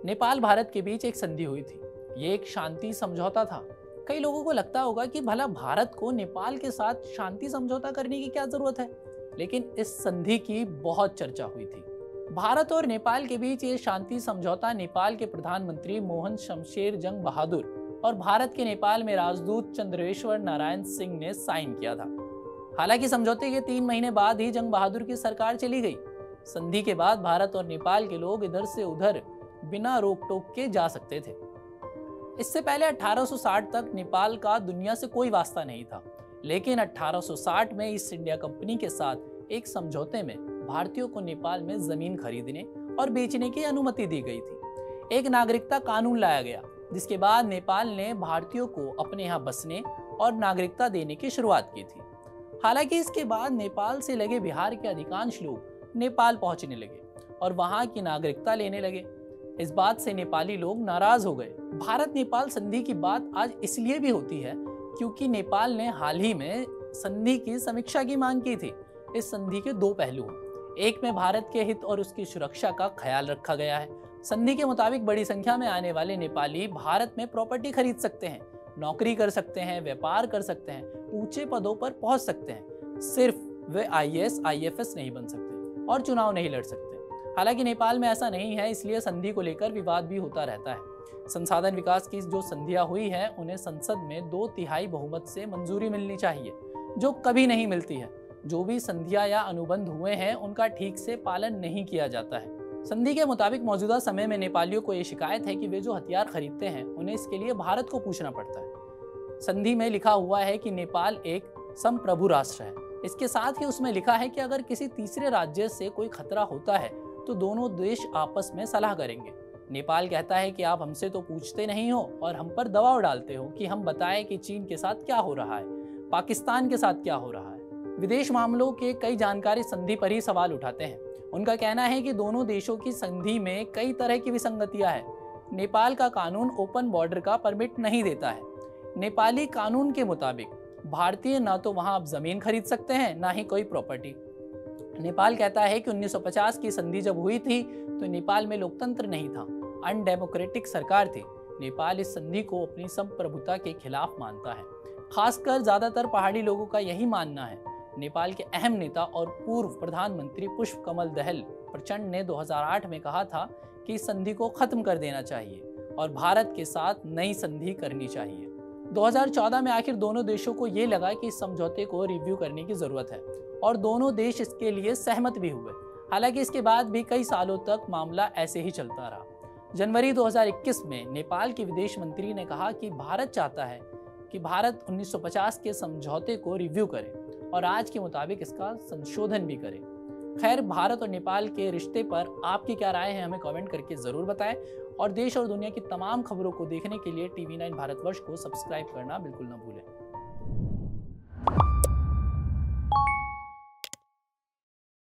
नेपाल भारत के बीच एक संधि हुई थी। ये एक शांति समझौता था। कई लोगों को लगता होगा कि भला भारत को नेपाल के साथ शांति समझौता करने की क्या जरूरत है, लेकिन इस संधि की बहुत चर्चा हुई थी। भारत और नेपाल के बीच ये शांति समझौता नेपाल के प्रधानमंत्री मोहन शमशेर जंग बहादुर और भारत के नेपाल में राजदूत चंद्रेश्वर नारायण सिंह ने साइन किया था। हालांकि समझौते के 3 महीने बाद ही जंग बहादुर की सरकार चली गई। संधि के बाद भारत और नेपाल के लोग इधर से उधर बिना रोक टोक के जा सकते थे। इससे पहले 1860 तक नेपाल का दुनिया से कोई वास्ता नहीं था, लेकिन 1860 में ईस्ट इंडिया कंपनी के साथ एक समझौते में भारतीयों को नेपाल में जमीन खरीदने और बेचने की अनुमति दी गई थी। एक नागरिकता कानून लाया गया, जिसके बाद नेपाल ने भारतीयों को अपने यहाँ बसने और नागरिकता देने की शुरुआत की थी। हालांकि इसके बाद नेपाल से लगे बिहार के अधिकांश लोग नेपाल पहुंचने लगे और वहां की नागरिकता लेने लगे। इस बात से नेपाली लोग नाराज हो गए। भारत नेपाल संधि की बात आज इसलिए भी होती है क्योंकि नेपाल ने हाल ही में संधि की समीक्षा की मांग की थी। इस संधि के 2 पहलू हैं। एक में भारत के हित और उसकी सुरक्षा का ख्याल रखा गया है। संधि के मुताबिक बड़ी संख्या में आने वाले नेपाली भारत में प्रॉपर्टी खरीद सकते हैं, नौकरी कर सकते हैं, व्यापार कर सकते हैं, ऊंचे पदों पर पहुंच सकते हैं। सिर्फ वे IAS, IFS नहीं बन सकते और चुनाव नहीं लड़ सकते। हालांकि नेपाल में ऐसा नहीं है, इसलिए संधि को लेकर विवाद भी होता रहता है। संसाधन विकास की जो संधियां हुई हैं, उन्हें संसद में 2/3 बहुमत से मंजूरी मिलनी चाहिए, जो कभी नहीं मिलती है। जो भी संधियां या अनुबंध हुए हैं, उनका ठीक से पालन नहीं किया जाता है। संधि के मुताबिक मौजूदा समय में नेपालियों को ये शिकायत है कि वे जो हथियार खरीदते हैं, उन्हें इसके लिए भारत को पूछना पड़ता है। संधि में लिखा हुआ है कि नेपाल एक संप्रभु राष्ट्र है। इसके साथ ही उसमें लिखा है कि अगर किसी तीसरे राज्य से कोई खतरा होता है तो दोनों देश आपस में सलाह करेंगे। नेपाल कहता है कि आप हमसे तो पूछते नहीं हो और हम पर दबाव डालते हो कि हम बताएं कि चीन के साथ क्या हो रहा है, पाकिस्तान के साथ क्या हो रहा है। विदेश मामलों के कई जानकारी संधि पर ही सवाल उठाते हैं। उनका कहना है कि दोनों देशों की संधि में कई तरह की विसंगतियां हैं। नेपाल का कानून ओपन बॉर्डर का परमिट नहीं देता है। नेपाली कानून के मुताबिक भारतीय ना तो वहां आप जमीन खरीद सकते हैं, ना ही कोई प्रॉपर्टी। नेपाल कहता है कि 1950 की संधि जब हुई थी तो नेपाल में लोकतंत्र नहीं था, अनडेमोक्रेटिक सरकार थी। नेपाल इस संधि को अपनी संप्रभुता के खिलाफ मानता है। खासकर ज्यादातर पहाड़ी लोगों का यही मानना है। नेपाल के अहम नेता और पूर्व प्रधानमंत्री पुष्प कमल दहल प्रचंड ने 2008 में कहा था कि इस संधि को खत्म कर देना चाहिए और भारत के साथ नई संधि करनी चाहिए। 2014 में आखिर दोनों देशों को ये लगा कि इस समझौते को रिव्यू करने की जरूरत है और दोनों देश इसके लिए सहमत भी हुए। हालांकि इसके बाद भी कई सालों तक मामला ऐसे ही चलता रहा। जनवरी 2021 में नेपाल के विदेश मंत्री ने कहा कि भारत चाहता है कि भारत 1950 के समझौते को रिव्यू करे और आज के मुताबिक इसका संशोधन भी करे। खैर, भारत और नेपाल के रिश्ते पर आपकी क्या राय है, हमें कमेंट करके जरूर बताएं और देश और दुनिया की तमाम खबरों को देखने के लिए TV9 भारतवर्ष को सब्सक्राइब करना बिल्कुल न भूलें।